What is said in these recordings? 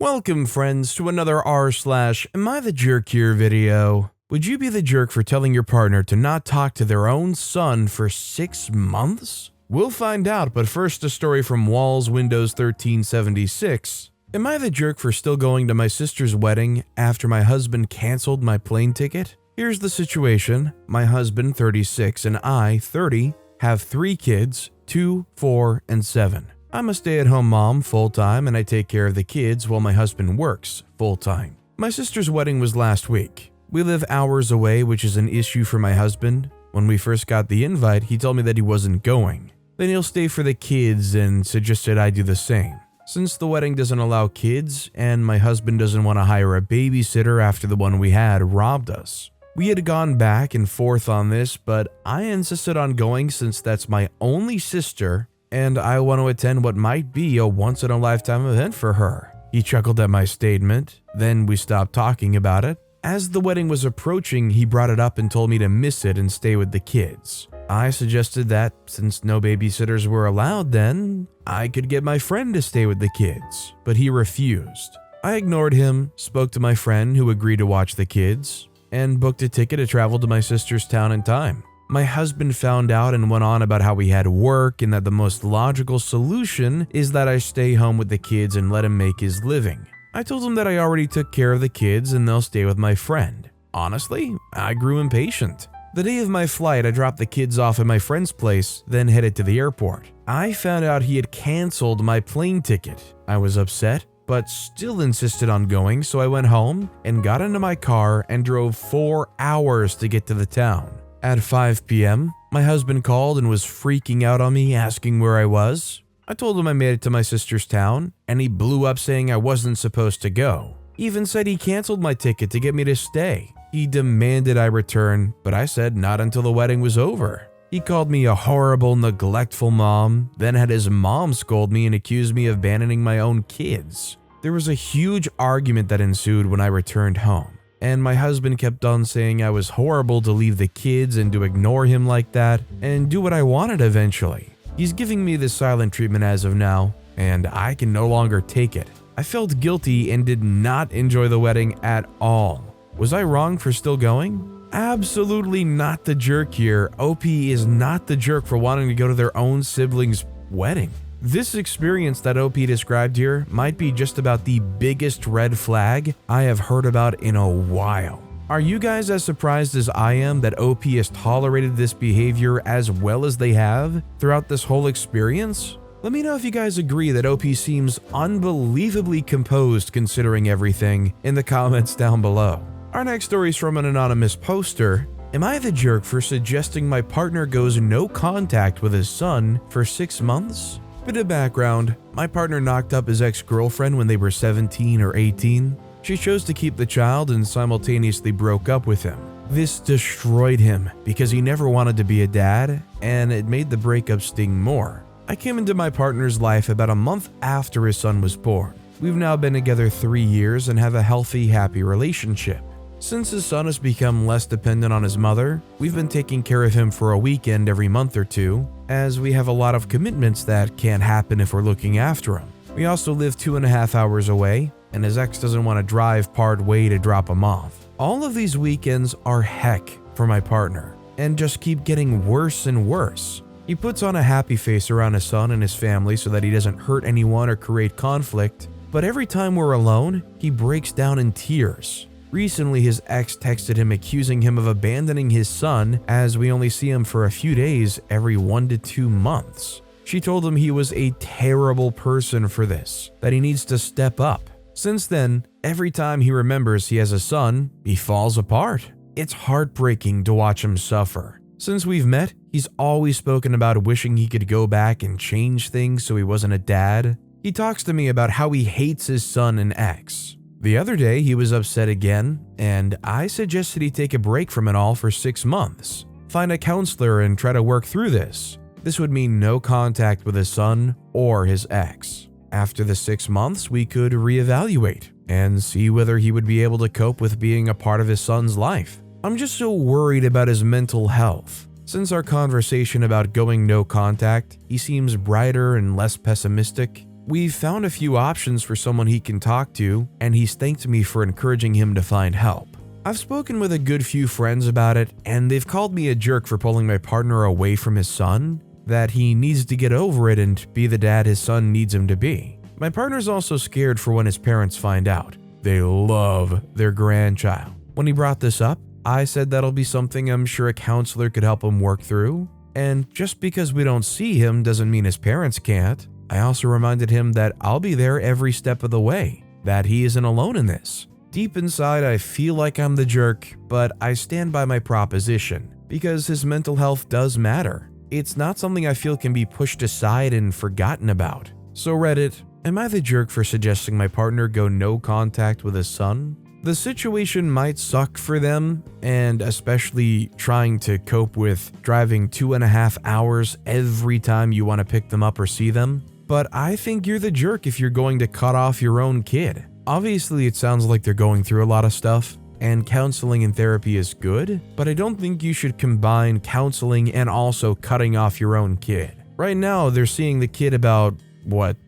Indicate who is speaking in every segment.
Speaker 1: Welcome friends to another r/am I the jerk here video. Would you be the jerk for telling your partner to not talk to their own son for 6 months? We'll find out, but first a story from Walls Windows 1376. Am I the jerk for still going to my sister's wedding after my husband canceled my plane ticket? Here's the situation. My husband, 36, and I, 30, have 3 kids, 2, 4, and 7. I'm a stay-at-home mom full-time and I take care of the kids while my husband works full-time. My sister's wedding was last week. We live hours away, which is an issue for my husband. When we first got the invite, he told me that he wasn't going. Then he'll stay for the kids and suggested I do the same. Since the wedding doesn't allow kids and my husband doesn't want to hire a babysitter after the one we had robbed us. We had gone back and forth on this, but I insisted on going since that's my only sister and I want to attend what might be a once-in-a-lifetime event for her. He chuckled at my statement, then we stopped talking about it. As the wedding was approaching, he brought it up and told me to miss it and stay with the kids. I suggested that since no babysitters were allowed then, I could get my friend to stay with the kids, but he refused. I ignored him, spoke to my friend who agreed to watch the kids, and booked a ticket to travel to my sister's town in time. My husband found out and went on about how we had work and that the most logical solution is that I stay home with the kids and let him make his living. I told him that I already took care of the kids and they'll stay with my friend. Honestly, I grew impatient. The day of my flight, I dropped the kids off at my friend's place, then headed to the airport. I found out he had canceled my plane ticket. I was upset, but still insisted on going, so I went home and got into my car and drove 4 hours to get to the town. At 5 p.m., my husband called and was freaking out on me, asking where I was. I told him I made it to my sister's town, and he blew up saying I wasn't supposed to go. He even said he canceled my ticket to get me to stay. He demanded I return, but I said not until the wedding was over. He called me a horrible, neglectful mom, then had his mom scold me and accuse me of abandoning my own kids. There was a huge argument that ensued when I returned home. And my husband kept on saying I was horrible to leave the kids and to ignore him like that and do what I wanted eventually. He's giving me the silent treatment as of now, and I can no longer take it. I felt guilty and did not enjoy the wedding at all. Was I wrong for still going? Absolutely not the jerk here. OP is not the jerk for wanting to go to their own sibling's wedding. This experience that OP described here might be just about the biggest red flag I have heard about in a while. Are you guys as surprised as I am that OP has tolerated this behavior as well as they have throughout this whole experience? Let me know if you guys agree that OP seems unbelievably composed considering everything in the comments down below. Our next story is from an anonymous poster. Am I the jerk for suggesting my partner goes no contact with his son for 6 months? Bit of background, my partner knocked up his ex-girlfriend when they were 17 or 18. She chose to keep the child and simultaneously broke up with him. This destroyed him because he never wanted to be a dad, and it made the breakup sting more. I came into my partner's life about a month after his son was born. We've now been together 3 years and have a healthy, happy relationship. Since his son has become less dependent on his mother, we've been taking care of him for a weekend every month or two, as we have a lot of commitments that can't happen if we're looking after him. We also live 2.5 hours away, and his ex doesn't want to drive part way to drop him off. All of these weekends are heck for my partner, and just keep getting worse and worse. He puts on a happy face around his son and his family so that he doesn't hurt anyone or create conflict, but every time we're alone, he breaks down in tears. Recently, his ex texted him accusing him of abandoning his son as we only see him for a few days every 1 to 2 months. She told him he was a terrible person for this, that he needs to step up. Since then, every time he remembers he has a son, he falls apart. It's heartbreaking to watch him suffer. Since we've met, he's always spoken about wishing he could go back and change things so he wasn't a dad. He talks to me about how he hates his son and ex. The other day, he was upset again, and I suggested he take a break from it all for 6 months. Find a counselor and try to work through this. This would mean no contact with his son or his ex. After the 6 months, we could reevaluate and see whether he would be able to cope with being a part of his son's life. I'm just so worried about his mental health. Since our conversation about going no contact, he seems brighter and less pessimistic. We've found a few options for someone he can talk to, and he's thanked me for encouraging him to find help. I've spoken with a good few friends about it, and they've called me a jerk for pulling my partner away from his son, that he needs to get over it and be the dad his son needs him to be. My partner's also scared for when his parents find out. They love their grandchild. When he brought this up, I said that'll be something I'm sure a counselor could help him work through, and just because we don't see him doesn't mean his parents can't. I also reminded him that I'll be there every step of the way, that he isn't alone in this. Deep inside, I feel like I'm the jerk, but I stand by my proposition, because his mental health does matter. It's not something I feel can be pushed aside and forgotten about. So Reddit, am I the jerk for suggesting my partner go no contact with his son? The situation might suck for them, and especially trying to cope with driving 2.5 hours every time you want to pick them up or see them, but I think you're the jerk if you're going to cut off your own kid. Obviously, it sounds like they're going through a lot of stuff, and counseling and therapy is good, but I don't think you should combine counseling and also cutting off your own kid. Right now, they're seeing the kid about,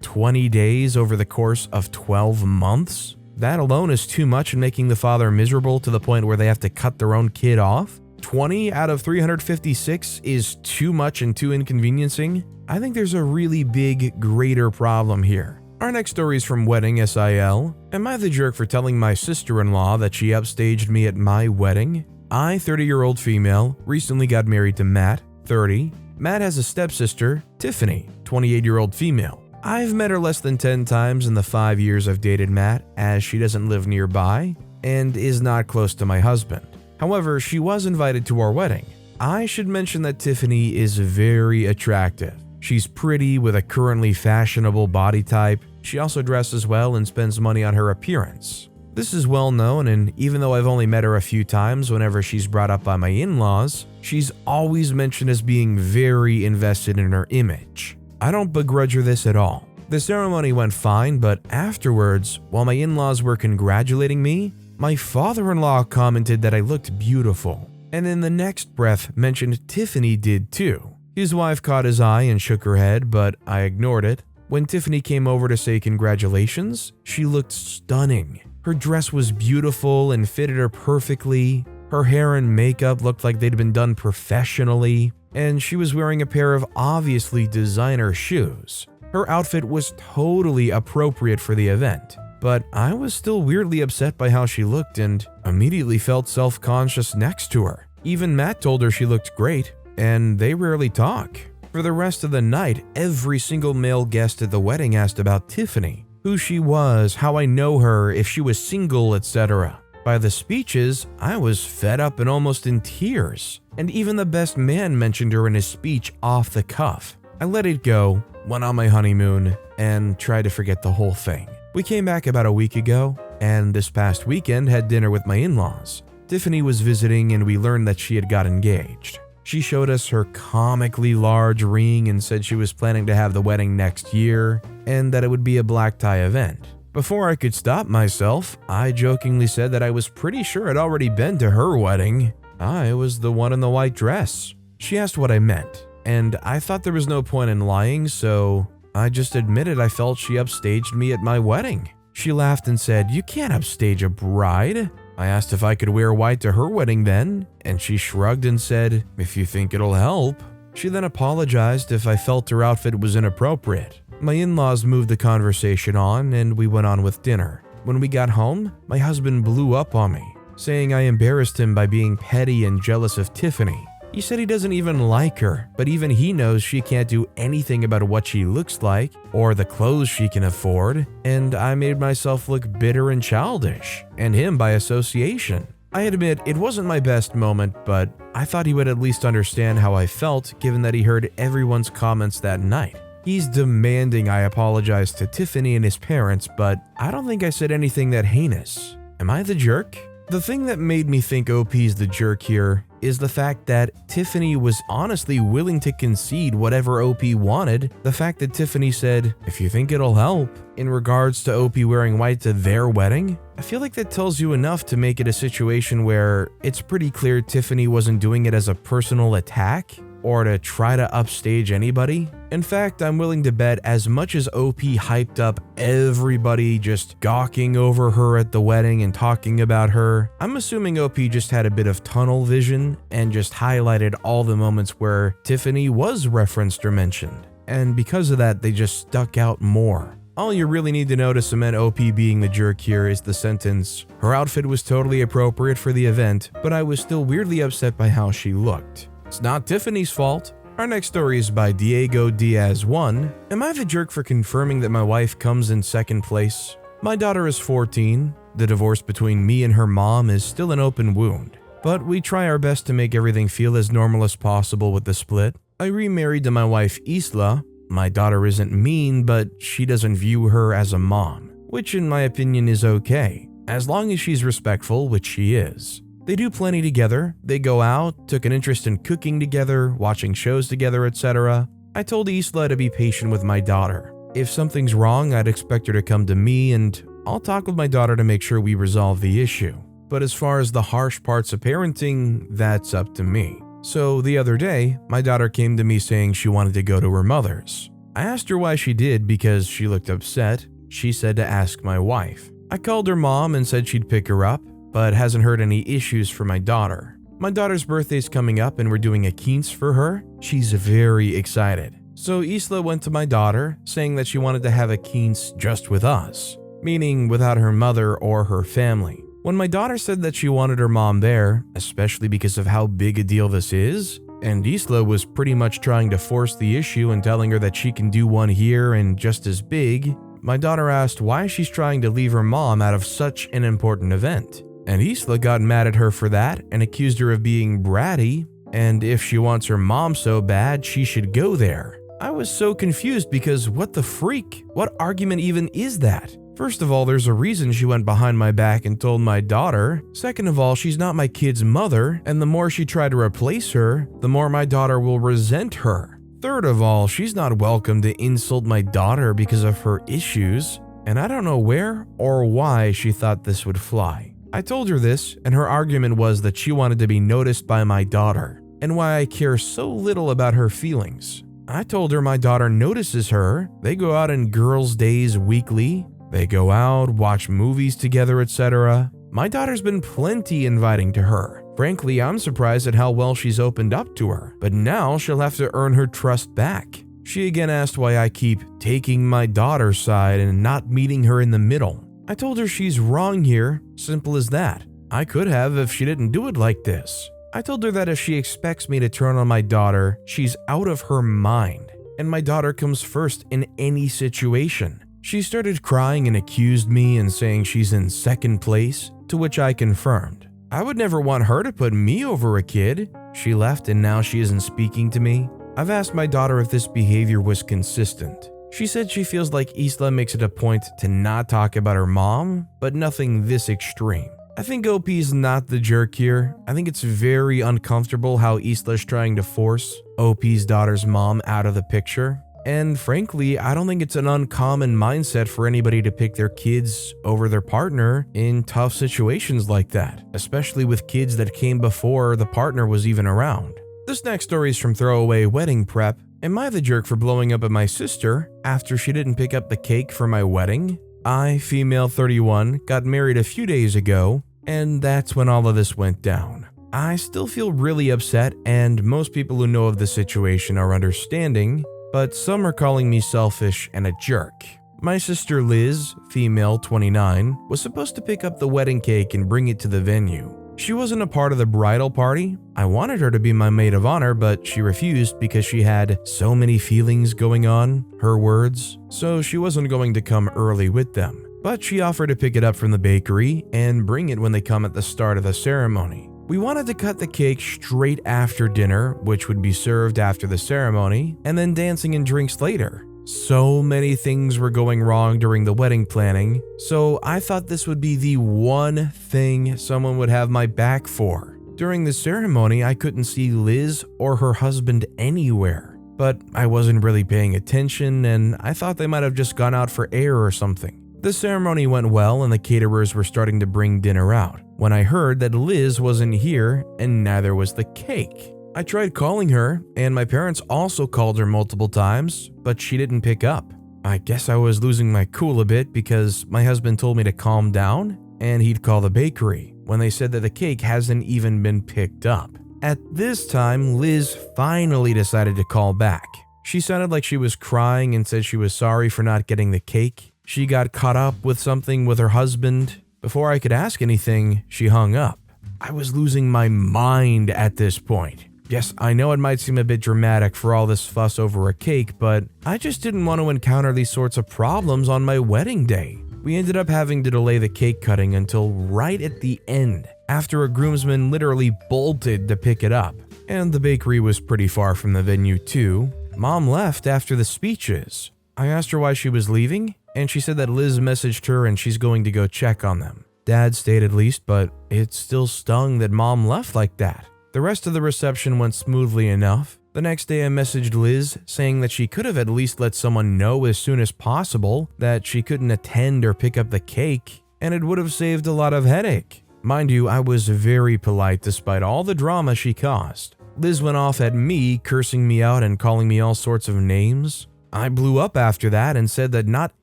Speaker 1: 20 days over the course of 12 months? That alone is too much and making the father miserable to the point where they have to cut their own kid off? 20 out of 356 is too much and too inconveniencing? I think there's a really big, greater problem here. Our next story is from Wedding SIL. Am I the jerk for telling my sister-in-law that she upstaged me at my wedding? I, 30-year-old female, recently got married to Matt, 30. Matt has a stepsister, Tiffany, 28-year-old female. I've met her less than 10 times in the 5 years I've dated Matt, as she doesn't live nearby and is not close to my husband. However, she was invited to our wedding. I should mention that Tiffany is very attractive. She's pretty with a currently fashionable body type. She also dresses well and spends money on her appearance. This is well known, and even though I've only met her a few times whenever she's brought up by my in-laws, she's always mentioned as being very invested in her image. I don't begrudge her this at all. The ceremony went fine, but afterwards, while my in-laws were congratulating me, my father-in-law commented that I looked beautiful, and in the next breath mentioned Tiffany did too. His wife caught his eye and shook her head, but I ignored it. When Tiffany came over to say congratulations, she looked stunning. Her dress was beautiful and fitted her perfectly. Her hair and makeup looked like they'd been done professionally, and she was wearing a pair of obviously designer shoes. Her outfit was totally appropriate for the event, but I was still weirdly upset by how she looked and immediately felt self-conscious next to her. Even Matt told her she looked great, and they rarely talk. For the rest of the night, every single male guest at the wedding asked about Tiffany, who she was, how I know her, if she was single, etc. By the speeches, I was fed up and almost in tears, and even the best man mentioned her in his speech off the cuff. I let it go, went on my honeymoon, and tried to forget the whole thing. We came back about a week ago, and this past weekend had dinner with my in-laws. Tiffany was visiting and we learned that she had got engaged. She showed us her comically large ring and said she was planning to have the wedding next year and that it would be a black tie event. Before I could stop myself, I jokingly said that I was pretty sure I'd already been to her wedding. I was the one in the white dress. She asked what I meant, and I thought there was no point in lying, so I just admitted I felt she upstaged me at my wedding. She laughed and said, "You can't upstage a bride." I asked if I could wear white to her wedding then, and she shrugged and said, "If you think it'll help." She then apologized if I felt her outfit was inappropriate. My in-laws moved the conversation on and we went on with dinner. When we got home, my husband blew up on me, saying I embarrassed him by being petty and jealous of Tiffany. He said he doesn't even like her, but even he knows she can't do anything about what she looks like or the clothes she can afford, and I made myself look bitter and childish, and him by association. I admit it wasn't my best moment, but I thought he would at least understand how I felt given that he heard everyone's comments that night. He's demanding I apologize to Tiffany and his parents, but I don't think I said anything that heinous. Am I the jerk? The thing that made me think OP's the jerk here is the fact that Tiffany was honestly willing to concede whatever OP wanted. The fact that Tiffany said, "If you think it'll help," in regards to OP wearing white to their wedding, I feel like that tells you enough to make it a situation where it's pretty clear Tiffany wasn't doing it as a personal attack or to try to upstage anybody. In fact, I'm willing to bet as much as OP hyped up everybody just gawking over her at the wedding and talking about her, I'm assuming OP just had a bit of tunnel vision and just highlighted all the moments where Tiffany was referenced or mentioned. And because of that, they just stuck out more. All you really need to know to cement OP being the jerk here is the sentence, "Her outfit was totally appropriate for the event, but I was still weirdly upset by how she looked." It's not Tiffany's fault. Our next story is by Diego Diaz 1. Am I the jerk for confirming that my wife comes in second place? My daughter is 14. The divorce between me and her mom is still an open wound, but we try our best to make everything feel as normal as possible with the split. I remarried to my wife Isla. My daughter isn't mean, but she doesn't view her as a mom, which in my opinion is okay, as long as she's respectful, which she is. They do plenty together. They go out, took an interest in cooking together, watching shows together, etc. I told Isla to be patient with my daughter. If something's wrong, I'd expect her to come to me and I'll talk with my daughter to make sure we resolve the issue. But as far as the harsh parts of parenting, that's up to me. So the other day, my daughter came to me saying she wanted to go to her mother's. I asked her why she did because she looked upset. She said to ask my wife. I called her mom and said she'd pick her up, but hasn't heard any issues for my daughter. My daughter's birthday's coming up and we're doing a quince for her. She's very excited. So Isla went to my daughter saying that she wanted to have a quince just with us, meaning without her mother or her family. When my daughter said that she wanted her mom there, especially because of how big a deal this is, and Isla was pretty much trying to force the issue and telling her that she can do one here and just as big, my daughter asked why she's trying to leave her mom out of such an important event. And Isla got mad at her for that and accused her of being bratty, and if she wants her mom so bad, she should go there. I was so confused because what the freak? What argument even is that? First of all, there's a reason she went behind my back and told my daughter. Second of all, she's not my kid's mother, and the more she tried to replace her, the more my daughter will resent her. Third of all, she's not welcome to insult my daughter because of her issues, and I don't know where or why she thought this would fly. I told her this, and her argument was that she wanted to be noticed by my daughter, and why I care so little about her feelings. I told her my daughter notices her. They go out on girls' days weekly. They go out, watch movies together, etc. My daughter's been plenty inviting to her. Frankly, I'm surprised at how well she's opened up to her, but now she'll have to earn her trust back. She again asked why I keep taking my daughter's side and not meeting her in the middle. I told her she's wrong here, simple as that. I could have if she didn't do it like this. I told her that if she expects me to turn on my daughter, she's out of her mind, and my daughter comes first in any situation. She started crying and accused me and saying she's in second place, to which I confirmed. I would never want her to put me over a kid. She left and now she isn't speaking to me. I've asked my daughter if this behavior was consistent. She said she feels like Isla makes it a point to not talk about her mom, but nothing this extreme. I think OP's not the jerk here. I think it's very uncomfortable how Isla's trying to force OP's daughter's mom out of the picture. And frankly, I don't think it's an uncommon mindset for anybody to pick their kids over their partner in tough situations like that, especially with kids that came before the partner was even around. This next story is from Throwaway Wedding Prep. Am I the jerk for blowing up at my sister after she didn't pick up the cake for my wedding? I, female 31, got married a few days ago, and that's when all of this went down. I still feel really upset, and most people who know of the situation are understanding, but some are calling me selfish and a jerk. My sister Liz, female 29, was supposed to pick up the wedding cake and bring it to the venue. She wasn't a part of the bridal party. I wanted her to be my maid of honor, but she refused because she had so many feelings going on, her words, so she wasn't going to come early with them. But she offered to pick it up from the bakery and bring it when they come at the start of the ceremony. We wanted to cut the cake straight after dinner, which would be served after the ceremony, and then dancing and drinks later. So many things were going wrong during the wedding planning, so I thought this would be the one thing someone would have my back for. During the ceremony, I couldn't see Liz or her husband anywhere, but I wasn't really paying attention and I thought they might have just gone out for air or something. The ceremony went well and the caterers were starting to bring dinner out when I heard that Liz wasn't here and neither was the cake. I tried calling her, and my parents also called her multiple times, but she didn't pick up. I guess I was losing my cool a bit because my husband told me to calm down and he'd call the bakery when they said that the cake hasn't even been picked up. At this time, Liz finally decided to call back. She sounded like she was crying and said she was sorry for not getting the cake. She got caught up with something with her husband. Before I could ask anything, she hung up. I was losing my mind at this point. Yes, I know it might seem a bit dramatic for all this fuss over a cake, but I just didn't want to encounter these sorts of problems on my wedding day. We ended up having to delay the cake cutting until right at the end, after a groomsman literally bolted to pick it up. And the bakery was pretty far from the venue too. Mom left after the speeches. I asked her why she was leaving, and she said that Liz messaged her and she's going to go check on them. Dad stayed at least, but it still stung that Mom left like that. The rest of the reception went smoothly enough. The next day I messaged Liz saying that she could have at least let someone know as soon as possible that she couldn't attend or pick up the cake, and it would have saved a lot of headache. Mind you, I was very polite despite all the drama she caused. Liz went off at me, cursing me out and calling me all sorts of names. I blew up after that and said that not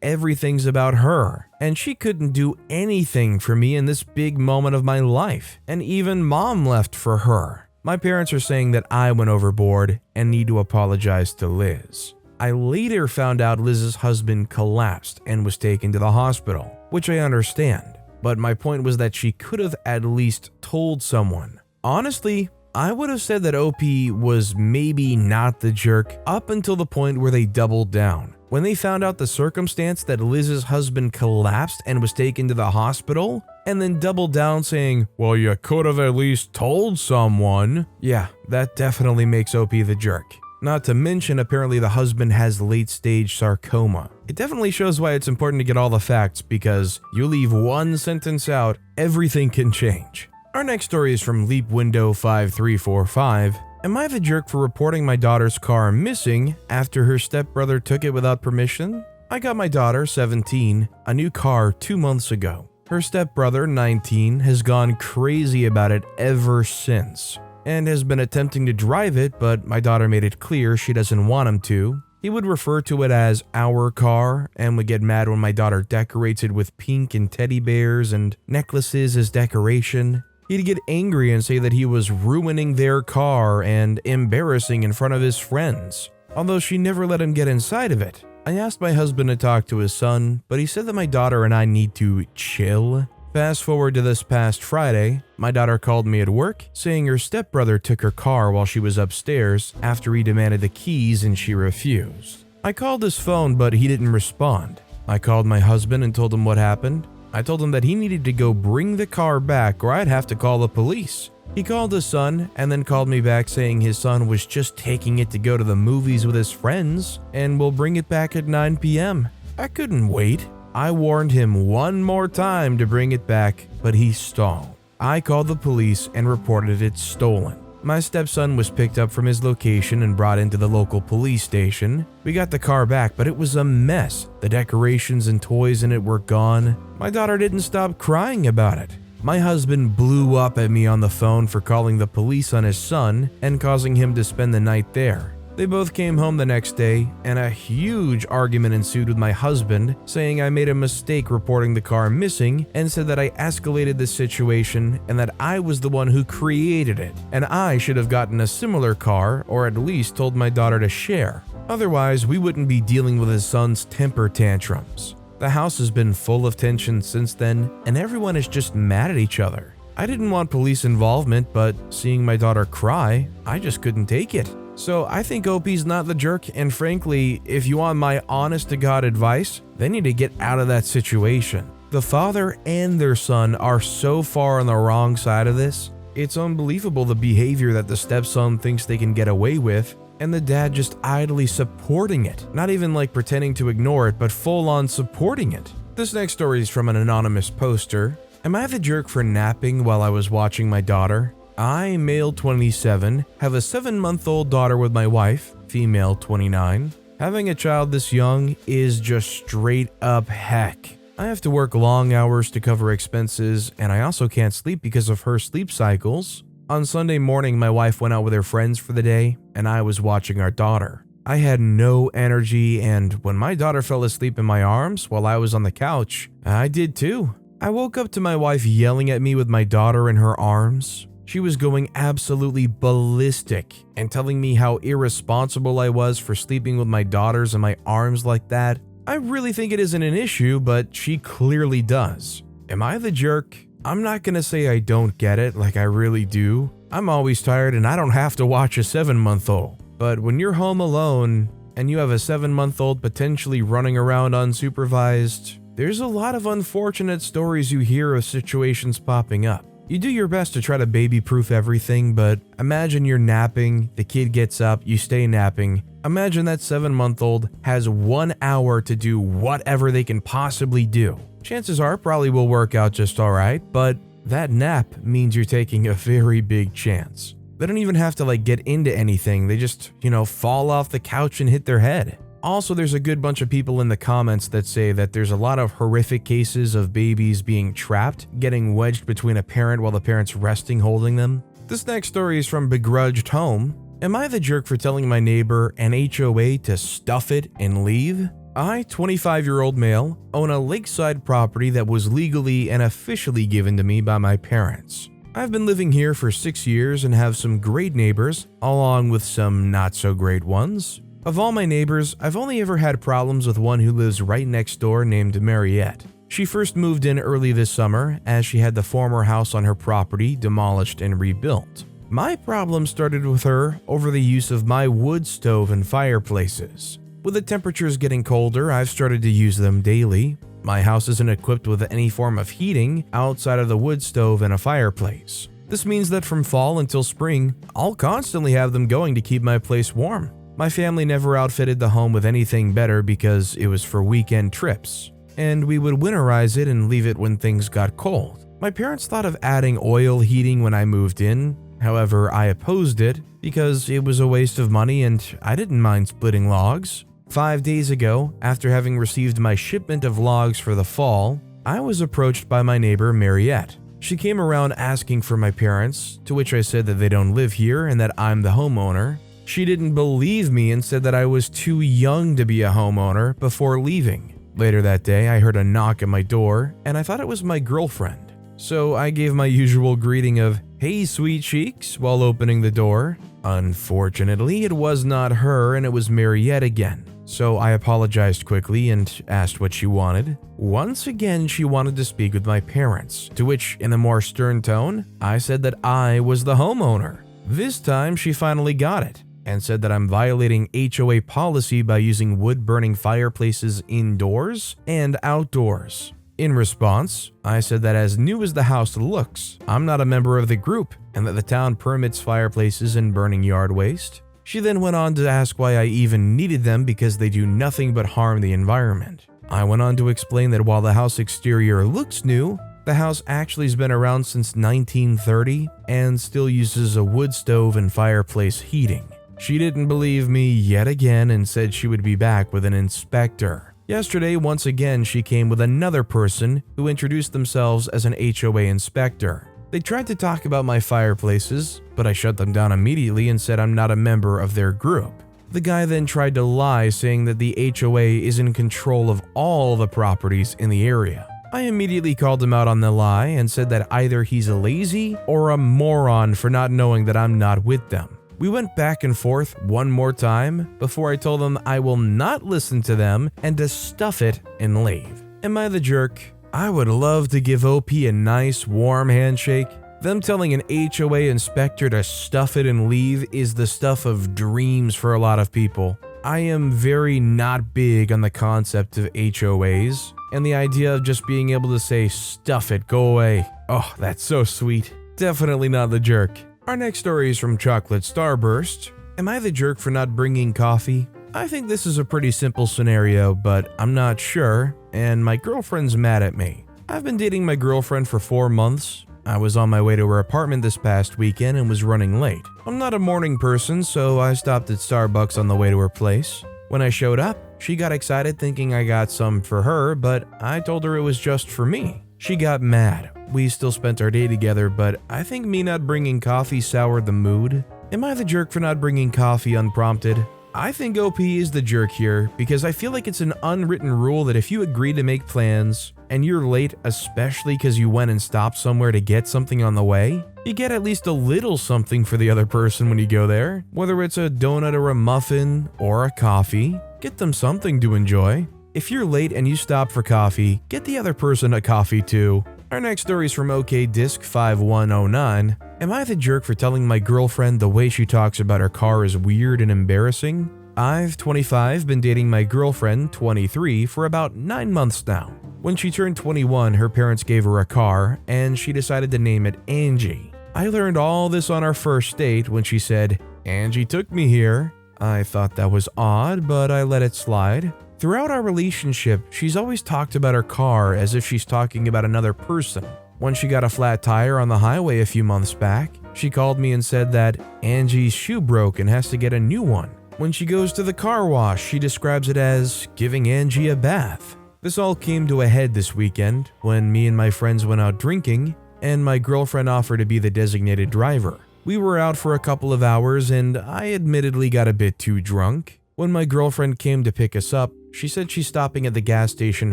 Speaker 1: everything's about her, and she couldn't do anything for me in this big moment of my life, and even Mom left for her. My parents are saying that I went overboard and need to apologize to Liz. I later found out Liz's husband collapsed and was taken to the hospital, which I understand, but my point was that she could have at least told someone. Honestly, I would have said that OP was maybe not the jerk up until the point where they doubled down. When they found out the circumstance that Liz's husband collapsed and was taken to the hospital, and then doubled down saying, well, you could have at least told someone. Yeah, that definitely makes OP the jerk. Not to mention, apparently the husband has late-stage sarcoma. It definitely shows why it's important to get all the facts, because you leave one sentence out, everything can change. Our next story is from LeapWindow5345. Am I the jerk for reporting my daughter's car missing after her stepbrother took it without permission? I got my daughter, 17, a new car 2 months ago. Her stepbrother, 19, has gone crazy about it ever since, and has been attempting to drive it, but my daughter made it clear she doesn't want him to. He would refer to it as our car and would get mad when my daughter decorates it with pink and teddy bears and necklaces as decoration. He'd get angry and say that he was ruining their car and embarrassing in front of his friends, although she never let him get inside of it. I asked my husband to talk to his son, but he said that my daughter and I need to chill. Fast forward to this past Friday, my daughter called me at work saying her stepbrother took her car while she was upstairs after he demanded the keys and she refused. I called his phone, but he didn't respond. I called my husband and told him what happened. I told him that he needed to go bring the car back or I'd have to call the police. He called his son and then called me back saying his son was just taking it to go to the movies with his friends and will bring it back at 9 p.m. I couldn't wait. I warned him one more time to bring it back, but he stalled. I called the police and reported it stolen. My stepson was picked up from his location and brought into the local police station. We got the car back, but it was a mess. The decorations and toys in it were gone. My daughter didn't stop crying about it. My husband blew up at me on the phone for calling the police on his son and causing him to spend the night there. They both came home the next day, and a huge argument ensued with my husband, saying I made a mistake reporting the car missing and said that I escalated the situation and that I was the one who created it, and I should have gotten a similar car or at least told my daughter to share. Otherwise, we wouldn't be dealing with his son's temper tantrums. The house has been full of tension since then, and everyone is just mad at each other. I didn't want police involvement, but seeing my daughter cry, I just couldn't take it. So I think OP's not the jerk, and frankly, if you want my honest-to-God advice, they need to get out of that situation. The father and their son are so far on the wrong side of this. It's unbelievable the behavior that the stepson thinks they can get away with, and the dad just idly supporting it. Not even like pretending to ignore it, but full-on supporting it. This next story is from an anonymous poster. Am I the jerk for napping while I was watching my daughter? I, male 27, have a 7-month-old daughter with my wife, female 29. Having a child this young is just straight up heck. I have to work long hours to cover expenses, and I also can't sleep because of her sleep cycles. On Sunday morning, my wife went out with her friends for the day, and I was watching our daughter. I had no energy, and when my daughter fell asleep in my arms while I was on the couch, I did too. I woke up to my wife yelling at me with my daughter in her arms. She was going absolutely ballistic and telling me how irresponsible I was for sleeping with my daughters in my arms like that. I really think it isn't an issue, but she clearly does. Am I the jerk? I'm not gonna say I don't get it, like I really do. I'm always tired and I don't have to watch a 7-month-old. But when you're home alone and you have a 7-month-old potentially running around unsupervised, there's a lot of unfortunate stories you hear of situations popping up. You do your best to try to baby-proof everything, but imagine you're napping, the kid gets up, you stay napping. Imagine that 7-month-old has 1 hour to do whatever they can possibly do. Chances are it probably will work out just alright, but that nap means you're taking a very big chance. They don't even have to get into anything, they just, fall off the couch and hit their head. Also, there's a good bunch of people in the comments that say that there's a lot of horrific cases of babies being trapped, getting wedged between a parent while the parent's resting holding them. This next story is from Begrudged Home. Am I the jerk for telling my neighbor and HOA to stuff it and leave? I, 25-year-old male, own a lakeside property that was legally and officially given to me by my parents. I've been living here for 6 years and have some great neighbors, along with some not-so-great ones. Of all my neighbors, I've only ever had problems with one who lives right next door named Mariette. She first moved in early this summer as she had the former house on her property demolished and rebuilt. My problem started with her over the use of my wood stove and fireplaces. With the temperatures getting colder, I've started to use them daily. My house isn't equipped with any form of heating outside of the wood stove and a fireplace. This means that from fall until spring, I'll constantly have them going to keep my place warm. My family never outfitted the home with anything better because it was for weekend trips, and we would winterize it and leave it when things got cold. My parents thought of adding oil heating when I moved in. However, I opposed it because it was a waste of money and I didn't mind splitting logs. 5 days ago, after having received my shipment of logs for the fall, I was approached by my neighbor Mariette. She came around asking for my parents, to which I said that they don't live here and that I'm the homeowner. She didn't believe me and said that I was too young to be a homeowner before leaving. Later that day, I heard a knock at my door and I thought it was my girlfriend. So I gave my usual greeting of, "Hey, sweet cheeks," while opening the door. Unfortunately, it was not her and it was Mariette again. So I apologized quickly and asked what she wanted. Once again, she wanted to speak with my parents, to which, in a more stern tone, I said that I was the homeowner. This time, she finally got it and said that I'm violating HOA policy by using wood-burning fireplaces indoors and outdoors. In response, I said that as new as the house looks, I'm not a member of the group and that the town permits fireplaces and burning yard waste. She then went on to ask why I even needed them because they do nothing but harm the environment. I went on to explain that while the house exterior looks new, the house actually has been around since 1930 and still uses a wood stove and fireplace heating. She didn't believe me yet again and said she would be back with an inspector. Yesterday, once again, she came with another person who introduced themselves as an HOA inspector. They tried to talk about my fireplaces, but I shut them down immediately and said I'm not a member of their group. The guy then tried to lie, saying that the HOA is in control of all the properties in the area. I immediately called him out on the lie and said that either he's lazy or a moron for not knowing that I'm not with them. We went back and forth one more time before I told them I will not listen to them and to stuff it and leave. Am I the jerk? I would love to give OP a nice warm handshake. Them telling an HOA inspector to stuff it and leave is the stuff of dreams for a lot of people. I am very not big on the concept of HOAs, and the idea of just being able to say, "Stuff it, go away." Oh, that's so sweet. Definitely not the jerk. Our next story is from Chocolate Starburst. Am I the jerk for not bringing coffee? I think this is a pretty simple scenario, but I'm not sure, and my girlfriend's mad at me. I've been dating my girlfriend for 4 months. I was on my way to her apartment this past weekend and was running late. I'm not a morning person, so I stopped at Starbucks on the way to her place. When I showed up, she got excited thinking I got some for her, but I told her it was just for me. She got mad. we still spent our day together, but I think me not bringing coffee soured the mood. Am I the jerk for not bringing coffee unprompted? I think OP is the jerk here because I feel like it's an unwritten rule that if you agree to make plans and you're late, especially because you went and stopped somewhere to get something on the way, you get at least a little something for the other person when you go there. Whether it's a donut or a muffin or a coffee, get them something to enjoy. If you're late and you stop for coffee, get the other person a coffee too. Our next story is from OKDisc5109. Am I the jerk for telling my girlfriend the way she talks about her car is weird and embarrassing? I've, 25, been dating my girlfriend, 23, for about 9 months now. When she turned 21, her parents gave her a car, and she decided to name it Angie. I learned all this on our first date when she said, "Angie took me here." I thought that was odd, but I let it slide. Throughout our relationship, she's always talked about her car as if she's talking about another person. When she got a flat tire on the highway a few months back, she called me and said that Angie's shoe broke and has to get a new one. When she goes to the car wash, she describes it as giving Angie a bath. This all came to a head this weekend when me and my friends went out drinking and my girlfriend offered to be the designated driver. We were out for a couple of hours and I admittedly got a bit too drunk. When my girlfriend came to pick us up, she said she's stopping at the gas station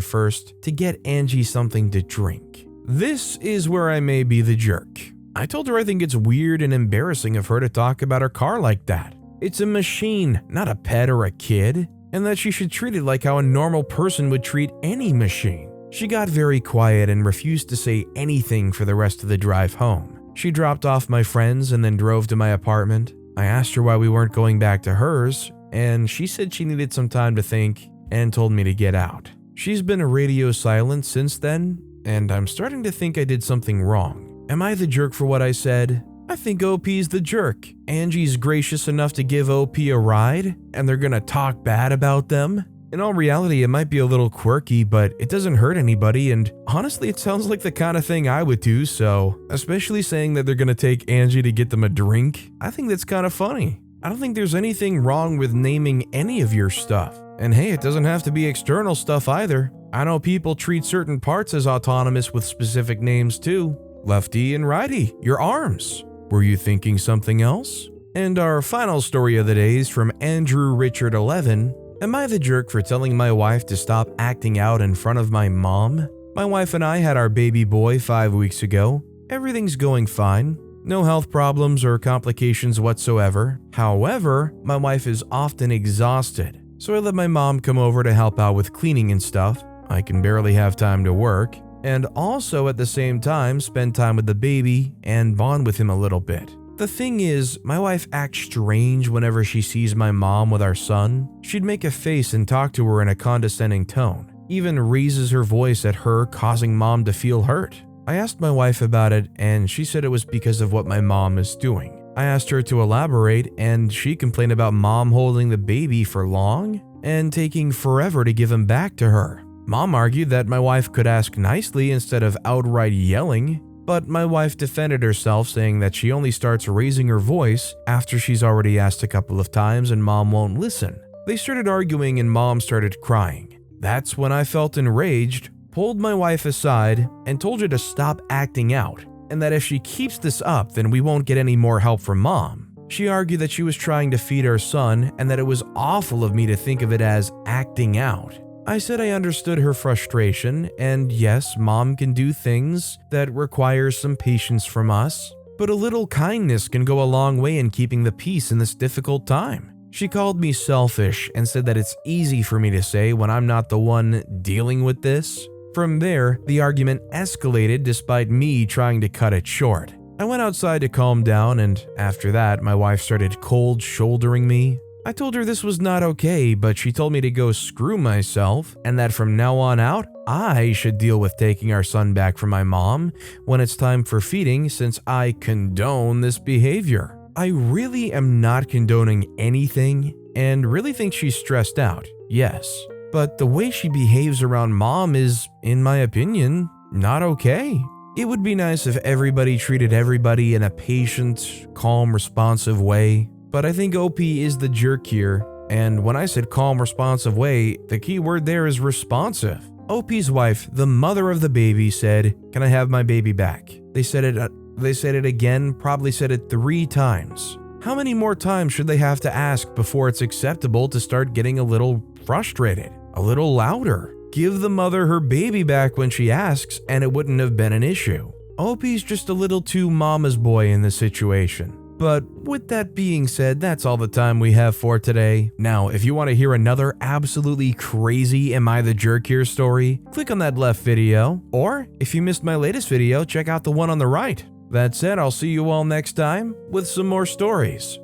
Speaker 1: first to get Angie something to drink. This is where I may be the jerk. I told her I think it's weird and embarrassing of her to talk about her car like that. It's a machine, not a pet or a kid, and that she should treat it like how a normal person would treat any machine. She got very quiet and refused to say anything for the rest of the drive home. She dropped off my friends and then drove to my apartment. I asked her why we weren't going back to hers, and she said she needed some time to think and told me to get out. She's been radio silent since then, and I'm starting to think I did something wrong. Am I the jerk for what I said? I think OP's the jerk. Angie's gracious enough to give OP a ride, and they're gonna talk bad about them? In all reality, it might be a little quirky, but it doesn't hurt anybody, and honestly, it sounds like the kind of thing I would do, so especially saying that they're gonna take Angie to get them a drink, I think that's kind of funny. I don't think there's anything wrong with naming any of your stuff. And hey, it doesn't have to be external stuff either. I know people treat certain parts as autonomous with specific names too. Lefty and righty, your arms. Were you thinking something else? And our final story of the day is from Andrew Richard 11. Am I the jerk for telling my wife to stop acting out in front of my mom? My wife and I had our baby boy 5 weeks ago. Everything's going fine. No health problems or complications whatsoever. However, my wife is often exhausted, so I let my mom come over to help out with cleaning and stuff. I can barely have time to work, and also at the same time spend time with the baby and bond with him a little bit. The thing is, my wife acts strange whenever she sees my mom with our son. She'd make a face and talk to her in a condescending tone, even raises her voice at her, causing mom to feel hurt. I asked my wife about it, and she said it was because of what my mom is doing. I asked her to elaborate, and she complained about mom holding the baby for long and taking forever to give him back to her. Mom argued that my wife could ask nicely instead of outright yelling, but my wife defended herself, saying that she only starts raising her voice after she's already asked a couple of times and mom won't listen. They started arguing and mom started crying. That's when I felt enraged, pulled my wife aside, and told her to stop acting out, and that if she keeps this up, then we won't get any more help from mom. She argued that she was trying to feed our son and that it was awful of me to think of it as acting out. I said I understood her frustration, and yes, mom can do things that require some patience from us, but a little kindness can go a long way in keeping the peace in this difficult time. She called me selfish and said that it's easy for me to say when I'm not the one dealing with this. From there, the argument escalated despite me trying to cut it short. I went outside to calm down, and after that, my wife started cold shouldering me. I told her this was not okay, but she told me to go screw myself and that from now on out, I should deal with taking our son back from my mom when it's time for feeding, since I condone this behavior. I really am not condoning anything and really think she's stressed out, yes. But the way she behaves around mom is, in my opinion, not okay. It would be nice if everybody treated everybody in a patient, calm, responsive way. But I think OP is the jerk here, and when I said calm, responsive way, the key word there is responsive. OP's wife, the mother of the baby, said, "Can I have my baby back?" They said it again, probably said it 3 times. How many more times should they have to ask before it's acceptable to start getting a little frustrated, a little louder? Give the mother her baby back when she asks, and it wouldn't have been an issue. OP's just a little too mama's boy in this situation. But with that being said, that's all the time we have for today. Now, if you want to hear another absolutely crazy Am I the Jerk Here story, click on that left video. Or, if you missed my latest video, check out the one on the right. That said, I'll see you all next time with some more stories.